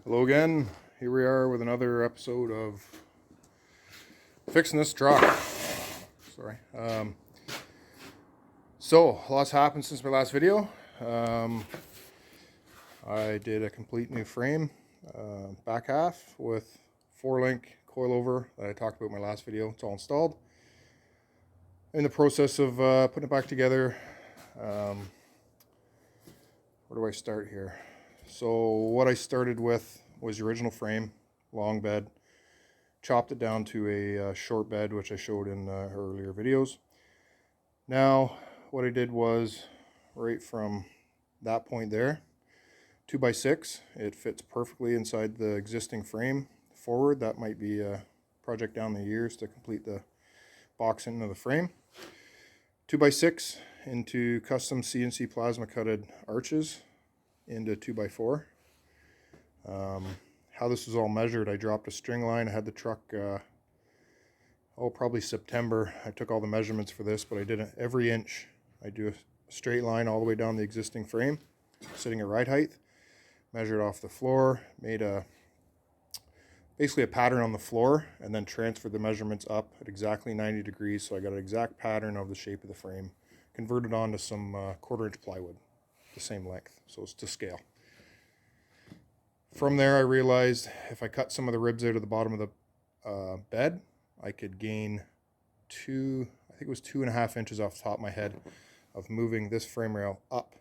Hello again. Here we are with another episode of fixing this truck. Sorry. So lots happened since my last video. I did a complete new frame, back half with 4-link coilover that I talked about in my last video. It's all installed. In the process of putting it back together. Where do I start here? So what I started with was the original frame, long bed, chopped it down to a short bed, which I showed in earlier videos. Now what I did was, right from that point there, 2x6, it fits perfectly inside the existing frame forward. That might be a project down the years to complete the box into the frame. 2x6 into custom CNC plasma cutted arches into 2x4. How this was all measured, I dropped a string line. I had the truck, probably September. I took all the measurements for this, but I did it every inch. I do a straight line all the way down the existing frame, sitting at ride height, measured off the floor, made basically a pattern on the floor, and then transferred the measurements up at exactly 90 degrees. So I got an exact pattern of the shape of the frame, converted onto some 1/4 inch plywood, the same length, so it's to scale. From there I realized if I cut some of the ribs out of the bottom of the bed, I could gain I think it was 2.5 inches off the top of my head of moving this frame rail up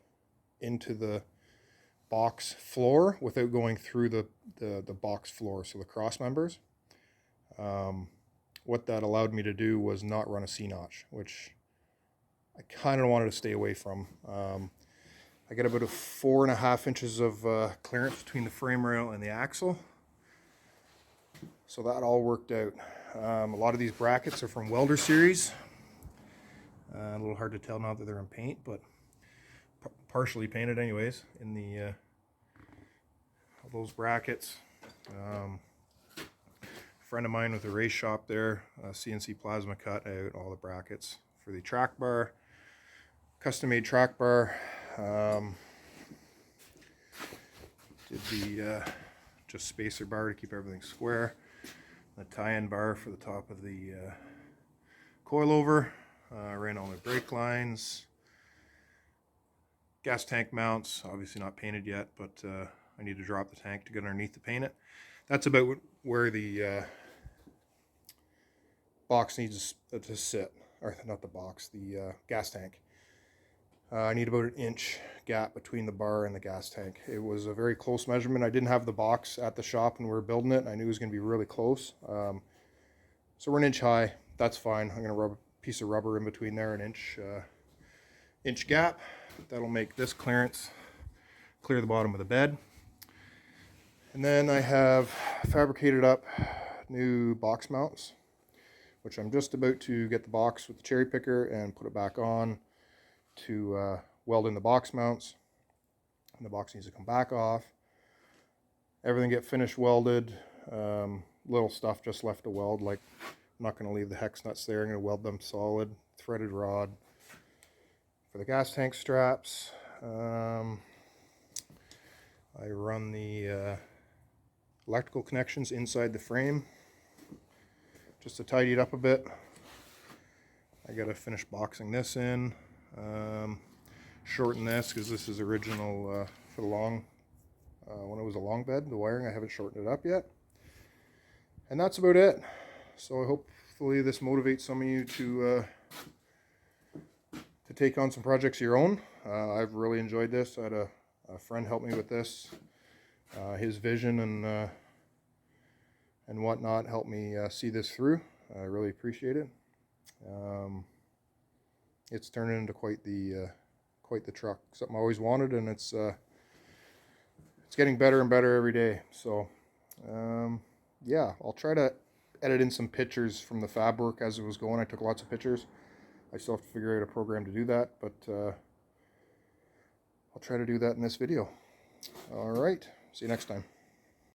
into the box floor without going through the box floor, so the cross members. What that allowed me to do was not run a C-notch, which I kind of wanted to stay away from. I got about 4.5 inches of clearance between the frame rail and the axle, so that all worked out. A lot of these brackets are from Welder Series. A little hard to tell now that they're in paint, but partially painted anyways in the those brackets. A friend of mine with a race shop there, CNC plasma cut out all the brackets for the track bar, custom made track bar. Did the just spacer bar to keep everything square, the tie-in bar for the top of the coilover. Ran all my brake lines, gas tank mounts, obviously not painted yet, but I need to drop the tank to get underneath to paint it. That's about where the box needs to sit, or not the box, the gas tank. I need about 1 inch gap between the bar and the gas tank. It was a very close measurement. I didn't have the box at the shop when we were building it. I knew it was going to be really close. So we're 1 inch high. That's fine. I'm going to rub a piece of rubber in between there, 1 inch gap. That'll make this clearance clear the bottom of the bed. And then I have fabricated up new box mounts, which I'm just about to get the box with the cherry picker and put it back on to weld in the box mounts. And the box needs to come back off. Everything get finished welded. Little stuff just left to weld, like I'm not going to leave the hex nuts there. I'm going to weld them solid, threaded rod for the gas tank straps. I run the electrical connections inside the frame just to tidy it up a bit. I got to finish boxing this in. Shorten this because this is original for the long, when it was a long bed, the wiring. I haven't shortened it up yet. And that's about it. So hopefully this motivates some of you to take on some projects of your own. I've really enjoyed this. I had a friend help me with this. His vision and whatnot helped me see this through. I really appreciate it. It's turning into quite the truck. Something I always wanted, and it's getting better and better every day. So yeah, I'll try to edit in some pictures from the fab work as it was going. I took lots of pictures. I still have to figure out a program to do that, but I'll try to do that in this video. All right, see you next time.